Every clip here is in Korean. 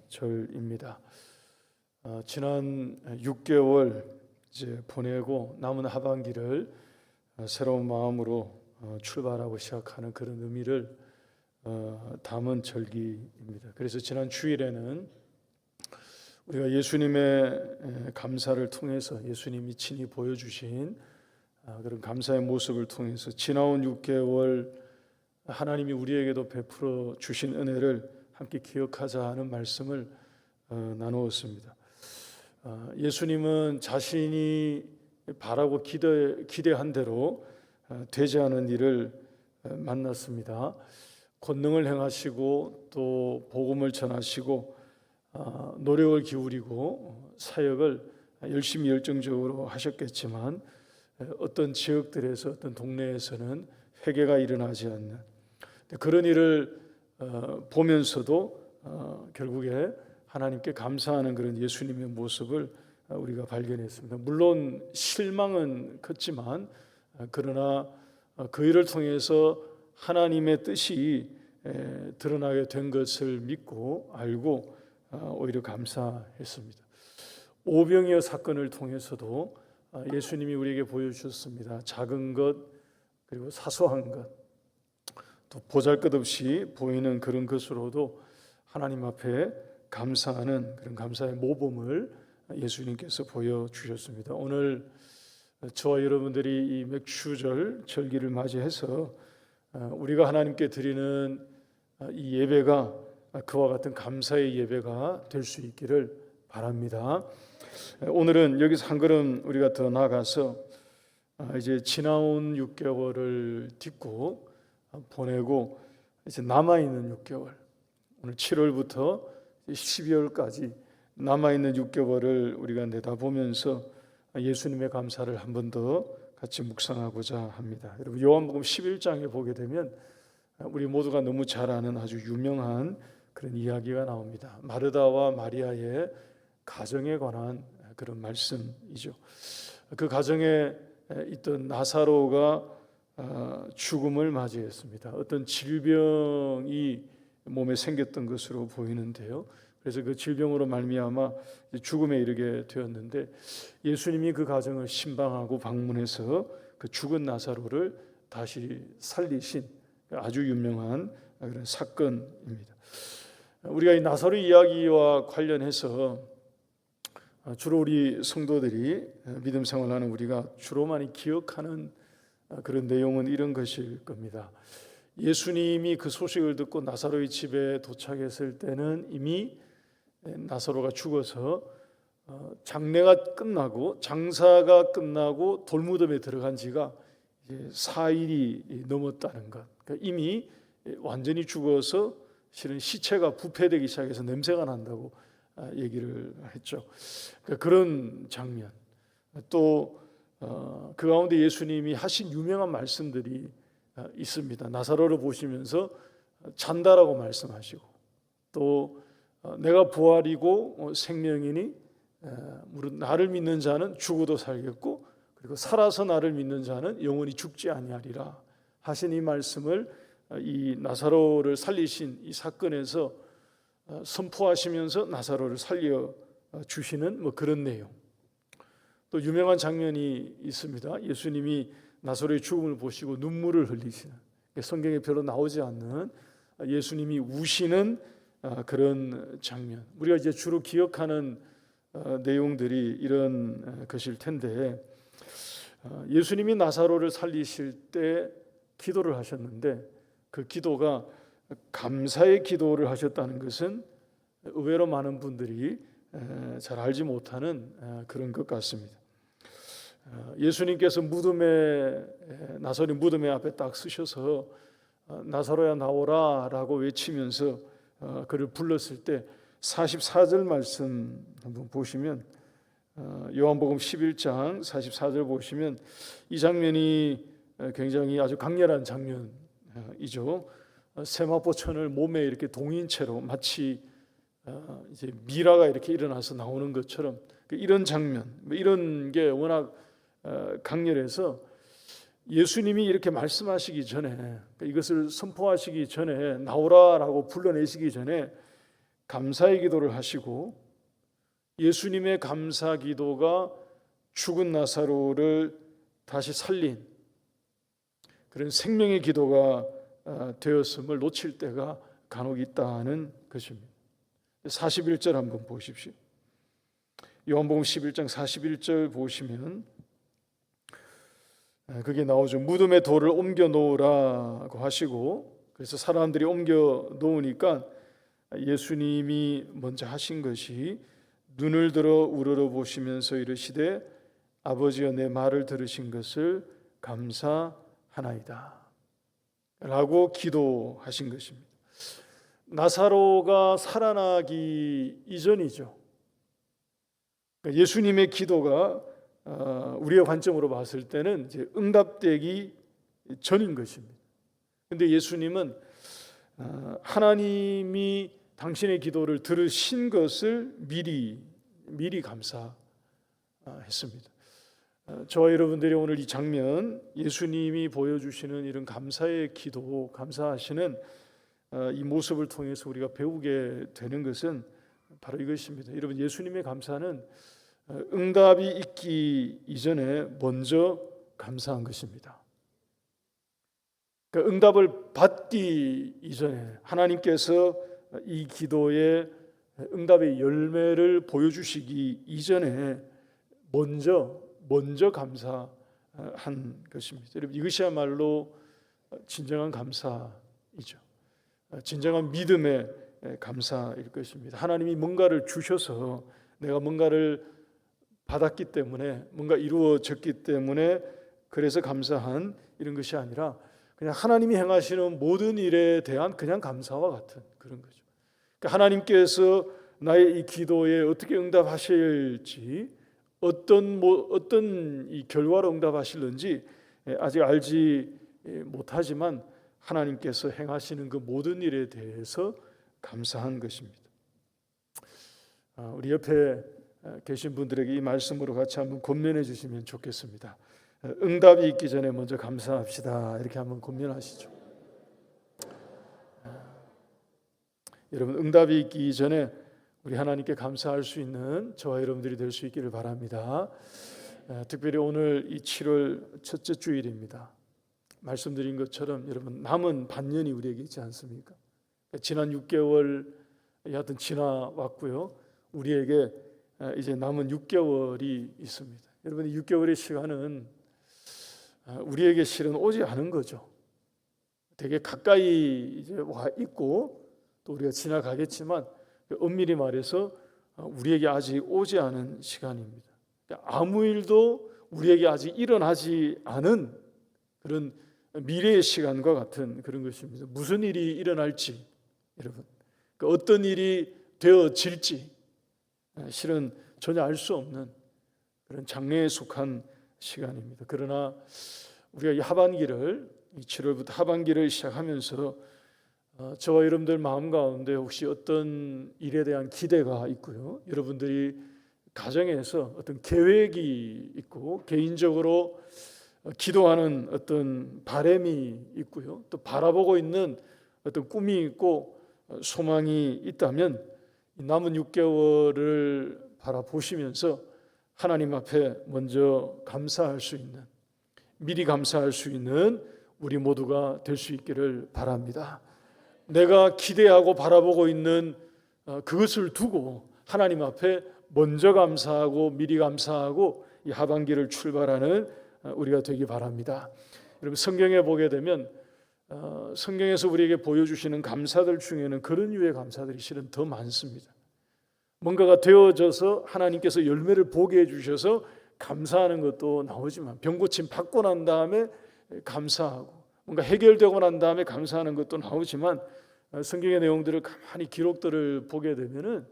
절입니다. 지난 6개월 이제 보내고 남은 하반기를 새로운 마음으로 출발하고 시작하는 그런 의미를 담은 절기입니다. 그래서 지난 주일에는 우리가 예수님의 감사를 통해서 예수님이 친히 보여주신 그런 감사의 모습을 통해서 지나온 6개월 하나님이 우리에게도 베풀어 주신 은혜를 함께 기억하자 하는 말씀을 나누었습니다. 예수님은 자신이 바라고 기대한 대로 되지 않은 일을 만났습니다. 권능을 행하시고 또 복음을 전하시고 노력을 기울이고 사역을 열심히 열정적으로 하셨겠지만 어떤 지역들에서 어떤 동네에서는 회개가 일어나지 않는 그런 일을 보면서도 결국에 하나님께 감사하는 그런 예수님의 모습을 우리가 발견했습니다. 물론 실망은 컸지만 그러나 그 일을 통해서 하나님의 뜻이 드러나게 된 것을 믿고 알고 오히려 감사했습니다. 오병이어 사건을 통해서도 예수님이 우리에게 보여주셨습니다. 작은 것 그리고 사소한 것 또 보잘것없이 보이는 그런 것으로도 하나님 앞에 감사하는 그런 감사의 모범을 예수님께서 보여주셨습니다. 오늘 저와 여러분들이 이 맥주절 절기를 맞이해서 우리가 하나님께 드리는 이 예배가 그와 같은 감사의 예배가 될 수 있기를 바랍니다. 오늘은 여기서 한 걸음 우리가 더 나아가서 이제 지나온 6개월을 딛고 보내고 이제 남아있는 6개월, 오늘 7월부터 12월까지 남아있는 6개월을 우리가 내다보면서 예수님의 감사를 한 번 더 같이 묵상하고자 합니다. 여러분 요한복음 11장에 보게 되면 우리 모두가 너무 잘 아는 아주 유명한 그런 이야기가 나옵니다. 마르다와 마리아의 가정에 관한 그런 말씀이죠. 그 가정에 있던 나사로가 죽음을 맞이했습니다. 어떤 질병이 몸에 생겼던 것으로 보이는데요. 그래서 그 질병으로 말미암아 죽음에 이르게 되었는데 예수님이 그 가정을 신방하고 방문해서 그 죽은 나사로를 다시 살리신 아주 유명한 그런 사건입니다. 우리가 이 나사로 이야기와 관련해서 주로 우리 성도들이 믿음 생활하는 우리가 주로 많이 기억하는 그런 내용은 이런 것일 겁니다. 예수님이 그 소식을 듣고 나사로의 집에 도착했을 때는 이미 나사로가 죽어서 장례가 끝나고 장사가 끝나고 돌무덤에 들어간 지가 이제 4일이 넘었다는 것. 그러니까 이미 완전히 죽어서 실은 시체가 부패되기 시작해서 냄새가 난다고 얘기를 했죠. 그러니까 그런 장면. 또 그 가운데 예수님이 하신 유명한 말씀들이 있습니다. 나사로를 보시면서 잔다라고 말씀하시고 또 내가 부활이고 생명이니 나를 믿는 자는 죽어도 살겠고 그리고 살아서 나를 믿는 자는 영원히 죽지 아니하리라 하신 이 말씀을 이 나사로를 살리신 이 사건에서 선포하시면서 나사로를 살려 주시는 뭐 그런 내용. 또 유명한 장면이 있습니다. 예수님이 나사로의 죽음을 보시고 눈물을 흘리시는, 성경에 별로 나오지 않는 예수님이 우시는 그런 장면. 우리가 이제 주로 기억하는 내용들이 이런 것일 텐데 예수님이 나사로를 살리실 때 기도를 하셨는데 그 기도가 감사의 기도를 하셨다는 것은 의외로 많은 분들이 잘 알지 못하는 그런 것 같습니다. 예수님께서 나사로의 무덤에 앞에 딱 서셔서 나사로야 나오라 라고 외치면서 그를 불렀을 때 44절 말씀 한번 보시면 요한복음 11장 44절 보시면 이 장면이 굉장히 아주 강렬한 장면이죠. 세마포천을 몸에 이렇게 동인 채로 마치 이제 미라가 이렇게 일어나서 나오는 것처럼 이런 장면, 이런 게 워낙 강렬해서 예수님이 이렇게 말씀하시기 전에 이것을 선포하시기 전에 나오라라고 불러내시기 전에 감사의 기도를 하시고 예수님의 감사 기도가 죽은 나사로를 다시 살린 그런 생명의 기도가 되었음을 놓칠 때가 간혹 있다는 것입니다. 41절 한번 보십시오. 요한복음 11장 41절 보시면 그게 나오죠. 무덤에 돌을 옮겨 놓으라고 하시고, 그래서 사람들이 옮겨 놓으니까 예수님이 먼저 하신 것이 눈을 들어 우러러 보시면서 이르시되 아버지여 내 말을 들으신 것을 감사하나이다 라고 기도하신 것입니다. 나사로가 살아나기 이전이죠. 예수님의 기도가 우리의 관점으로 봤을 때는 이제 응답되기 전인 것입니다. 그런데 예수님은 하나님이 당신의 기도를 들으신 것을 미리 감사했습니다. 저와 여러분들이 오늘 이 장면, 예수님이 보여주시는 이런 감사의 기도, 감사하시는 이 모습을 통해서 우리가 배우게 되는 것은 바로 이것입니다. 여러분, 예수님의 감사는 응답이 있기 이전에 먼저 감사한 것입니다. 그러니까 응답을 받기 이전에 하나님께서 이 기도의 응답의 열매를 보여주시기 이전에 먼저 감사한 것입니다. 여러분, 이것이야말로 진정한 감사이죠. 진정한 믿음의 감사일 것입니다. 하나님이 뭔가를 주셔서 내가 뭔가를 받았기 때문에, 뭔가 이루어졌기 때문에 그래서 감사한 이런 것이 아니라 그냥 하나님이 행하시는 모든 일에 대한 그냥 감사와 같은 그런 거죠. 그러니까 하나님께서 나의 이 기도에 어떻게 응답하실지, 어떤 이 결과로 응답하실는지 아직 알지 못하지만 하나님께서 행하시는 그 모든 일에 대해서 감사한 것입니다. 우리 옆에 계신 분들에게 이 말씀으로 같이 한번 권면해 주시면 좋겠습니다. 응답이 있기 전에 먼저 감사합시다. 이렇게 한번 권면하시죠. 여러분, 응답이 있기 전에 우리 하나님께 감사할 수 있는 저와 여러분들이 될 수 있기를 바랍니다. 특별히 오늘 이 7월 첫째 주일입니다. 말씀드린 것처럼 여러분, 남은 반년이 우리에게 있지 않습니까? 지난 6개월 하여튼 지나왔고요. 우리에게 이제 남은 6개월이 있습니다. 여러분, 6개월의 시간은 우리에게 실은 오지 않은 거죠. 되게 가까이 이제 와 있고 또 우리가 지나가겠지만 엄밀히 말해서 우리에게 아직 오지 않은 시간입니다. 아무 일도 우리에게 아직 일어나지 않은 그런 미래의 시간과 같은 그런 것입니다. 무슨 일이 일어날지, 여러분, 어떤 일이 되어질지 실은 전혀 알 수 없는 그런 장래에 속한 시간입니다. 그러나 우리가 이 하반기를, 이 7월부터 하반기를 시작하면서 저와 여러분들 마음 가운데 혹시 어떤 일에 대한 기대가 있고요, 여러분들이 가정에서 어떤 계획이 있고 개인적으로 기도하는 어떤 바람이 있고요, 또 바라보고 있는 어떤 꿈이 있고 소망이 있다면 남은 6개월을 바라보시면서 하나님 앞에 먼저 감사할 수 있는, 미리 감사할 수 있는 우리 모두가 될 수 있기를 바랍니다. 내가 기대하고 바라보고 있는 그것을 두고 하나님 앞에 먼저 감사하고 미리 감사하고 이 하반기를 출발하는 우리가 되기 바랍니다. 여러분, 성경에 보게 되면 성경에서 우리에게 보여주시는 감사들 중에는 그런 유의 감사들이 실은 더 많습니다. 뭔가가 되어져서 하나님께서 열매를 보게 해주셔서 감사하는 것도 나오지만, 병고침 받고 난 다음에 감사하고 뭔가 해결되고 난 다음에 감사하는 것도 나오지만, 성경의 내용들을 가만히 기록들을 보게 되면은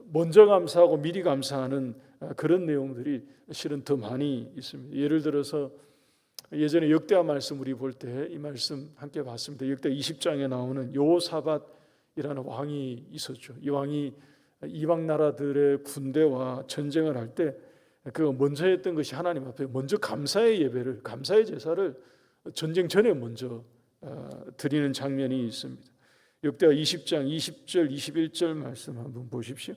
먼저 감사하고 미리 감사하는 그런 내용들이 실은 더 많이 있습니다. 예를 들어서 예전에 역대하 말씀 우리 볼 때 이 말씀 함께 봤습니다. 역대 20장에 나오는 여호사밧이라는 왕이 있었죠. 이 왕이 이방 나라들의 군대와 전쟁을 할 때 그 먼저 했던 것이 하나님 앞에 먼저 감사의 예배를, 감사의 제사를 전쟁 전에 먼저 드리는 장면이 있습니다. 역대하 20장 20절 21절 말씀 한번 보십시오.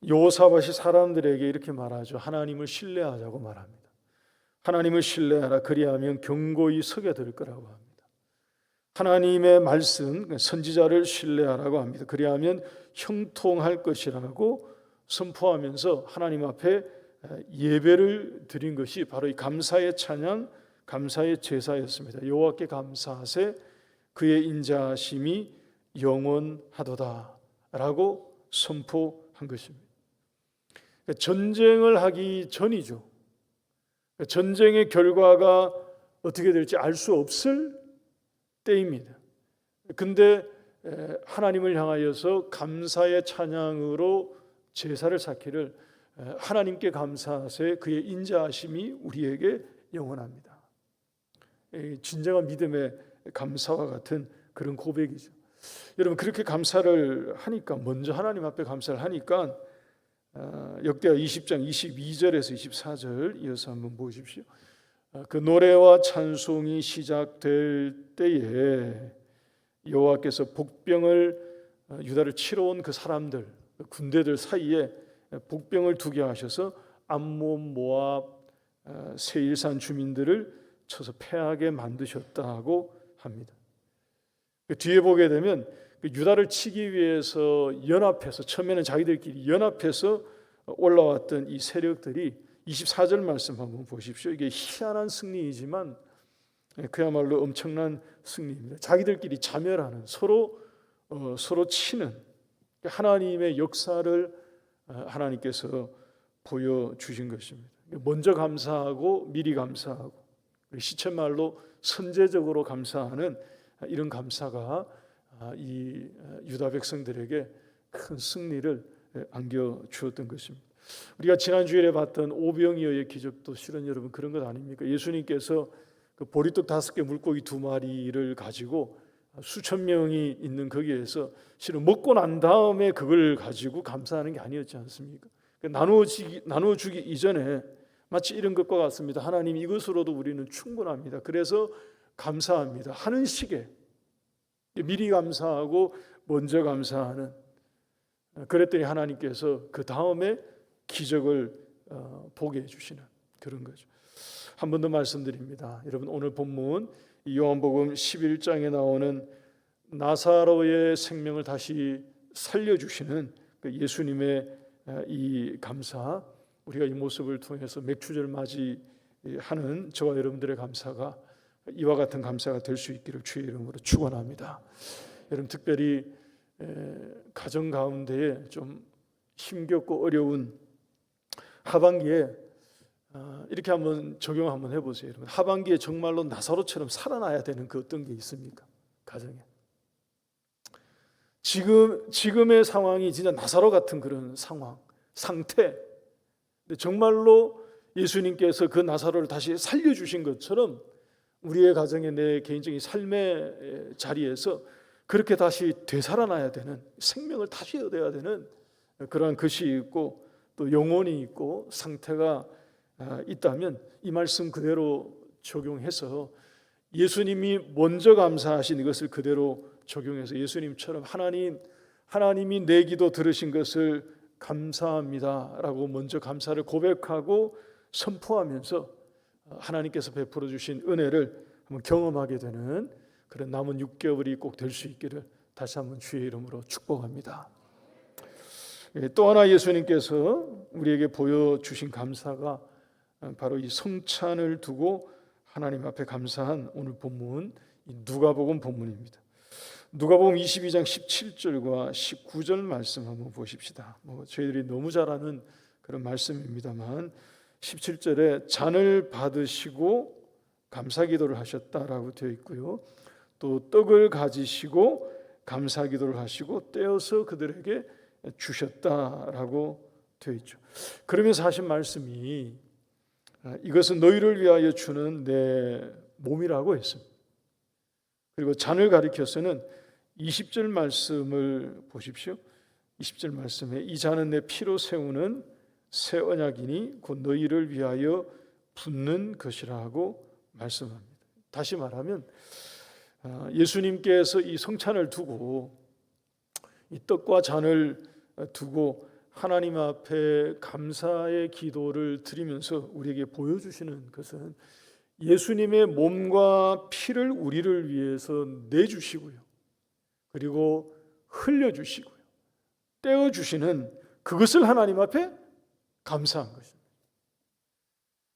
여호사밧이 사람들에게 이렇게 말하죠. 하나님을 신뢰하자고 말합니다. 하나님을 신뢰하라. 그리하면 견고히 서게 될 거라고 합니다. 하나님의 말씀, 선지자를 신뢰하라고 합니다. 그리하면 형통할 것이라고 선포하면서 하나님 앞에 예배를 드린 것이 바로 이 감사의 찬양, 감사의 제사였습니다. 여호와께 감사하세 그의 인자하심이 영원하도다라고 선포한 것입니다. 전쟁을 하기 전이죠. 전쟁의 결과가 어떻게 될지 알 수 없을 때입니다. 근데 하나님을 향하여서 감사의 찬양으로 제사를 쌓기를 하나님께 감사하세 그의 인자하심이 우리에게 영원합니다. 진정한 믿음의 감사와 같은 그런 고백이죠. 여러분 그렇게 감사를 하니까 먼저 하나님 앞에 감사를 하니까 역대하 20장 22절에서 24절 이어서 한번 보십시오. 그 노래와 찬송이 시작될 때에 여호와께서 복병을 유다를 치러 온 그 사람들 군대들 사이에 복병을 두게 하셔서 암몬 모압 세일산 주민들을 쳐서 패하게 만드셨다고 합니다. 뒤에 보게 되면 유다를 치기 위해서 연합해서 처음에는 자기들끼리 연합해서 올라왔던 이 세력들이 24절 말씀 한번 보십시오. 이게 희한한 승리이지만 그야말로 엄청난 승리입니다. 자기들끼리 자멸하는 서로 치는 하나님의 역사를 하나님께서 보여주신 것입니다. 먼저 감사하고 미리 감사하고 시쳇말로 선제적으로 감사하는 이런 감사가 이 유다 백성들에게 큰 승리를 안겨주었던 것입니다. 우리가 지난 주일에 봤던 오병이어의 기적도 실은 여러분 그런 것 아닙니까? 예수님께서 그 보리떡 5개 물고기 2마리를 가지고 수천 명이 있는 거기에서 실은 먹고 난 다음에 그걸 가지고 감사하는 게 아니었지 않습니까? 나누어주기 이전에 마치 이런 것과 같습니다. 하나님 이것으로도 우리는 충분합니다. 그래서 감사합니다 하는 식의 미리 감사하고 먼저 감사하는 그랬더니 하나님께서 그 다음에 기적을 보게 해주시는 그런 거죠. 한 번 더 말씀드립니다. 여러분 오늘 본문 요한복음 11장에 나오는 나사로의 생명을 다시 살려주시는 그 예수님의 이 감사 우리가 이 모습을 통해서 맥주절 맞이하는 저와 여러분들의 감사가 이와 같은 감사가 될 수 있기를 주의 이름으로 축원합니다. 여러분 특별히 가정 가운데에 좀 힘겹고 어려운 하반기에 이렇게 한번 적용 한번 해보세요. 여러분 하반기에 정말로 나사로처럼 살아나야 되는 그 어떤 게 있습니까? 가정에 지금의 상황이 진짜 나사로 같은 그런 상태. 근데 정말로 예수님께서 그 나사로를 다시 살려주신 것처럼 우리의 가정의 내 개인적인 삶의 자리에서 그렇게 다시 되살아나야 되는 생명을 다시 얻어야 되는 그러한 것이 있고 또 영혼이 있고 상태가 있다면 이 말씀 그대로 적용해서 예수님이 먼저 감사하신 이것을 그대로 적용해서 예수님처럼 하나님이 내 기도 들으신 것을 감사합니다라고 먼저 감사를 고백하고 선포하면서 하나님께서 베풀어 주신 은혜를 한번 경험하게 되는 그런 남은 6개월이 꼭 될 수 있기를 다시 한번 주의 이름으로 축복합니다. 또 하나 예수님께서 우리에게 보여주신 감사가 바로 이 성찬을 두고 하나님 앞에 감사한 오늘 본문 누가복음 본문입니다. 누가복음 22장 17절과 19절 말씀 한번 보십시다. 저희들이 너무 잘 아는 그런 말씀입니다만 17절에 잔을 받으시고 감사기도를 하셨다라고 되어 있고요. 또 떡을 가지시고 감사기도를 하시고 떼어서 그들에게 주셨다라고 되어 있죠. 그러면서 하신 말씀이 이것은 너희를 위하여 주는 내 몸이라고 했습니다. 그리고 잔을 가리켜서는 20절 말씀을 보십시오. 20절 말씀에 이 잔은 내 피로 세우는 새 언약이니 곧 너희를 위하여 붓는 것이라고 말씀합니다. 다시 말하면 예수님께서 이 성찬을 두고 이 떡과 잔을 두고 하나님 앞에 감사의 기도를 드리면서 우리에게 보여주시는 것은 예수님의 몸과 피를 우리를 위해서 내주시고요, 그리고 흘려주시고요, 떼어주시는 그것을 하나님 앞에 감사한 것입니다.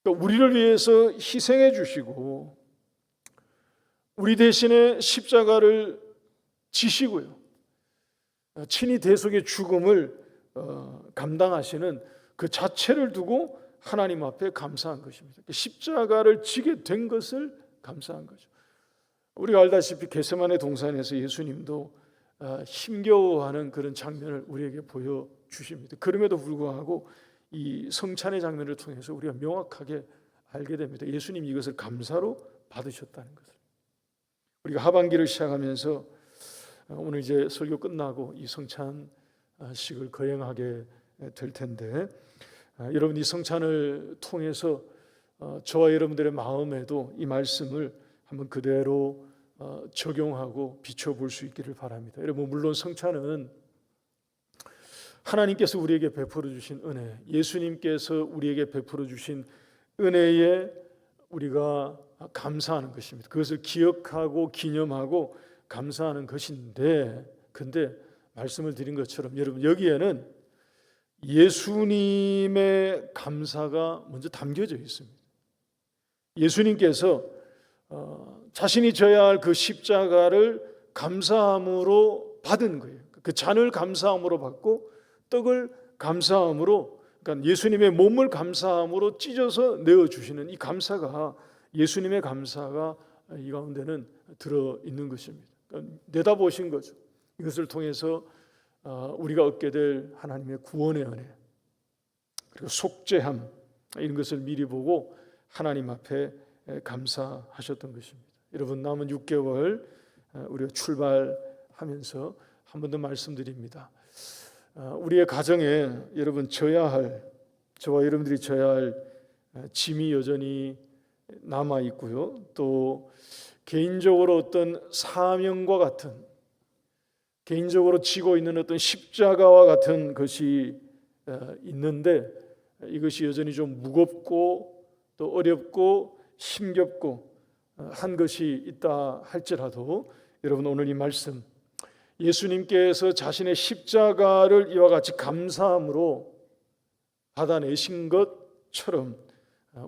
그러니까 우리를 위해서 희생해 주시고 우리 대신에 십자가를 지시고요, 친히 대속의 죽음을 감당하시는 그 자체를 두고 하나님 앞에 감사한 것입니다. 십자가를 지게 된 것을 감사한 거죠. 우리가 알다시피 겟세마네 동산에서 예수님도 힘겨워하는 그런 장면을 우리에게 보여주십니다. 그럼에도 불구하고 이 성찬의 장면을 통해서 우리가 명확하게 알게 됩니다. 예수님이 이것을 감사로 받으셨다는 것을. 우리가 하반기를 시작하면서 오늘 이제 설교 끝나고 이 성찬식을 거행하게 될 텐데, 여러분 이 성찬을 통해서 저와 여러분들의 마음에도 이 말씀을 한번 그대로 적용하고 비춰볼 수 있기를 바랍니다. 여러분, 물론 성찬은 하나님께서 우리에게 베풀어 주신 은혜, 예수님께서 우리에게 베풀어 주신 은혜에 우리가 감사하는 것입니다. 그것을 기억하고 기념하고 감사하는 것인데, 근데 말씀을 드린 것처럼 여러분, 여기에는 예수님의 감사가 먼저 담겨져 있습니다. 예수님께서 자신이 져야 할 그 십자가를 감사함으로 받은 거예요. 그 잔을 감사함으로 받고 떡을 감사함으로, 그러니까 예수님의 몸을 감사함으로 찢어서 내어주시는 이 감사가, 예수님의 감사가 이 가운데는 들어있는 것입니다. 그러니까 내다보신 거죠. 이것을 통해서 우리가 얻게 될 하나님의 구원의 은혜, 그리고 속죄함, 이런 것을 미리 보고 하나님 앞에 감사하셨던 것입니다. 여러분, 남은 6개월 우리가 출발하면서 한 번 더 말씀드립니다. 우리의 가정에 여러분 저와 여러분들이 져야 할 짐이 여전히 남아 있고요, 또 개인적으로 어떤 사명과 같은, 개인적으로 지고 있는 어떤 십자가와 같은 것이 있는데, 이것이 여전히 좀 무겁고 또 어렵고 힘겹고 한 것이 있다 할지라도, 여러분 오늘 이 말씀, 예수님께서 자신의 십자가를 이와 같이 감사함으로 받아내신 것처럼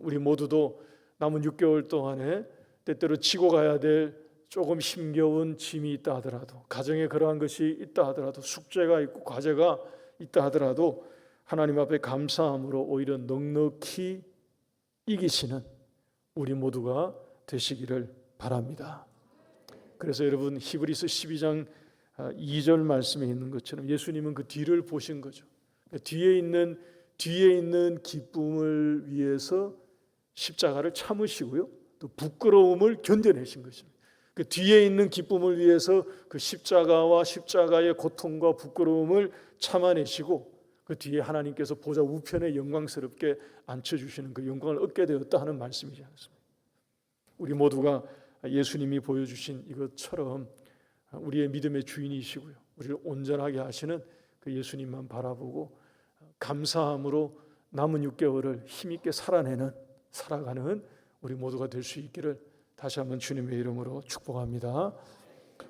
우리 모두도 남은 6개월 동안에 때때로 지고 가야 될 조금 힘겨운 짐이 있다 하더라도, 가정에 그러한 것이 있다 하더라도, 숙제가 있고 과제가 있다 하더라도 하나님 앞에 감사함으로 오히려 넉넉히 이기시는 우리 모두가 되시기를 바랍니다. 그래서 여러분, 히브리서 12장 2절 말씀에 있는 것처럼 예수님은 그 뒤를 보신 거죠. 뒤에 있는 기쁨을 위해서 십자가를 참으시고요, 또 부끄러움을 견뎌내신 것입니다. 그 뒤에 있는 기쁨을 위해서 그 십자가와 십자가의 고통과 부끄러움을 참아내시고, 그 뒤에 하나님께서 보좌 우편에 영광스럽게 앉혀주시는 그 영광을 얻게 되었다 하는 말씀이지 않습니까? 우리 모두가 예수님이 보여주신 이것처럼 우리의 믿음의 주인이시고요, 우리를 온전하게 하시는 그 예수님만 바라보고 감사함으로 남은 6개월을 힘있게 살아가는 우리 모두가 될 수 있기를 다시 한번 주님의 이름으로 축복합니다.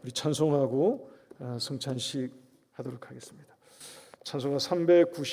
우리 찬송하고 성찬식 하도록 하겠습니다. 찬송가 390